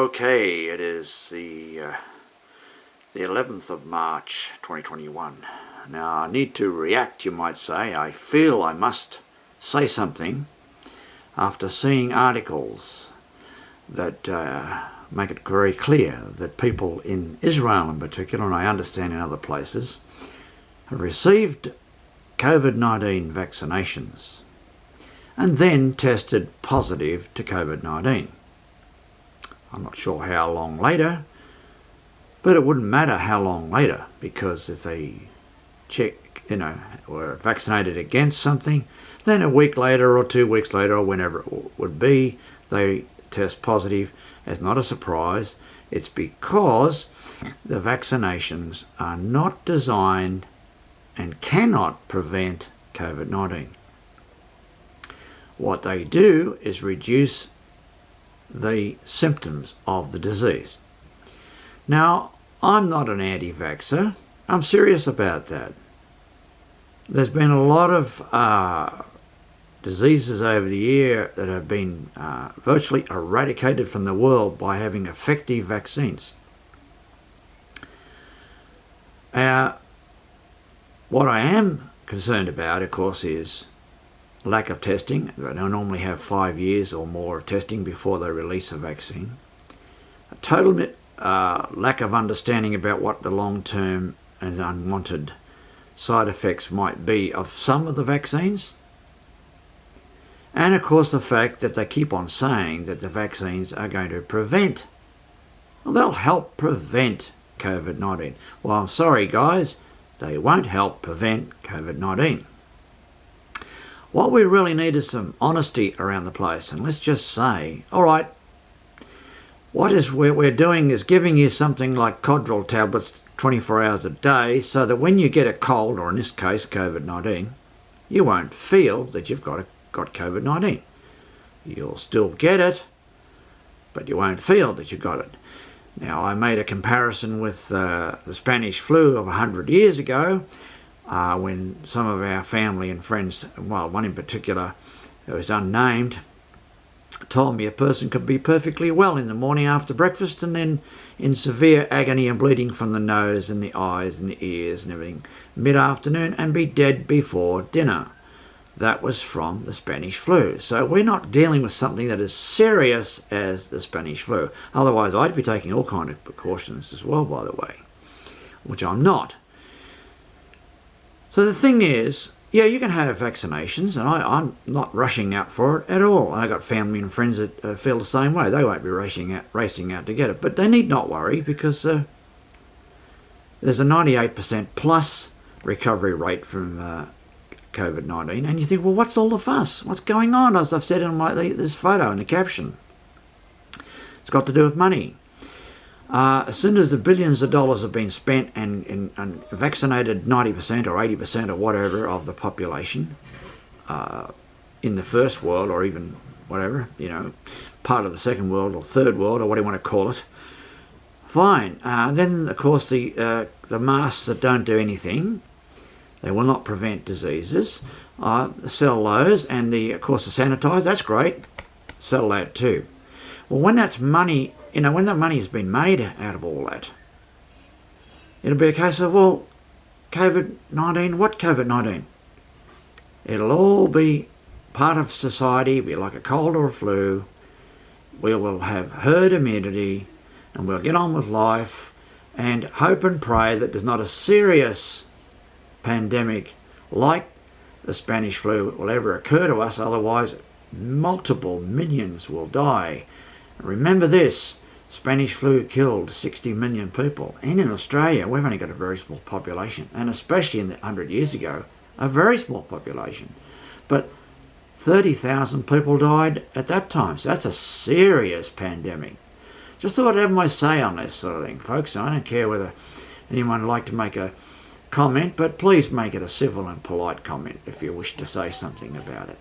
Okay, it is the 11th of March 2021. Now I need to react, you might say. I feel I must say something after seeing articles that make it very clear that people in Israel in particular, and I understand in other places, have received COVID-19 vaccinations and then tested positive to COVID-19. I'm not sure how long later, but it wouldn't matter how long later, because if they were vaccinated against something, then a week later or 2 weeks later or whenever it would be, they test positive. It's not a surprise. It's because the vaccinations are not designed and cannot prevent COVID-19. What they do is reduce the symptoms of the disease. Now, I'm not an anti-vaxxer. I'm serious about that. There's been a lot of diseases over the year that have been virtually eradicated from the world by having effective vaccines. What I am concerned about, of course, is lack of testing. They normally have 5 years or more of testing before they release a vaccine. A total lack of understanding about what the long-term and unwanted side effects might be of some of the vaccines. And of course the fact that they keep on saying that the vaccines are going to prevent, well, they'll help prevent COVID-19. Well, I'm sorry guys, they won't help prevent COVID-19. What we really need is some honesty around the place, and let's just say, all right, what we're doing is giving you something like Coyle tablets 24 hours a day, so that when you get a cold, or in this case COVID-19, you won't feel that you've got COVID-19. You'll still get it, but you won't feel that you've got it. Now, I made a comparison with the Spanish flu of 100 years ago, when some of our family and friends, well, one in particular who is unnamed, told me a person could be perfectly well in the morning after breakfast and then in severe agony and bleeding from the nose and the eyes and the ears and everything mid-afternoon and be dead before dinner. That was from the Spanish flu. So we're not dealing with something that is serious as the Spanish flu. Otherwise I'd be taking all kinds of precautions as well, by the way, which I'm not. So the thing is, yeah, you can have vaccinations, and I'm not rushing out for it at all. I got family and friends that feel the same way. They won't be racing out to get it, but they need not worry, because there's a 98% plus recovery rate from COVID-19, and you think, well, what's all the fuss? What's going on? As I've said in this photo in the caption, it's got to do with money. As soon as the billions of dollars have been spent and vaccinated 90% or 80% or whatever of the population in the first world, or even whatever, part of the second world or third world, or what do you want to call it, fine. Then, of course, the masks that don't do anything, they will not prevent diseases. Sell those, and of course the sanitizer, that's great. Sell that too. Well, when that's money, when that money has been made out of all that, it'll be a case of, well, COVID-19, what COVID-19? It'll all be part of society, be like a cold or a flu. We will have herd immunity, and we'll get on with life and hope and pray that there's not a serious pandemic like the Spanish flu will ever occur to us. Otherwise, multiple millions will die. Remember this, Spanish flu killed 60 million people, and in Australia we've only got a very small population, and especially in 100 years ago, a very small population. But 30,000 people died at that time, so that's a serious pandemic. Just thought I'd have my say on this sort of thing, folks. I don't care whether anyone would like to make a comment, but please make it a civil and polite comment if you wish to say something about it.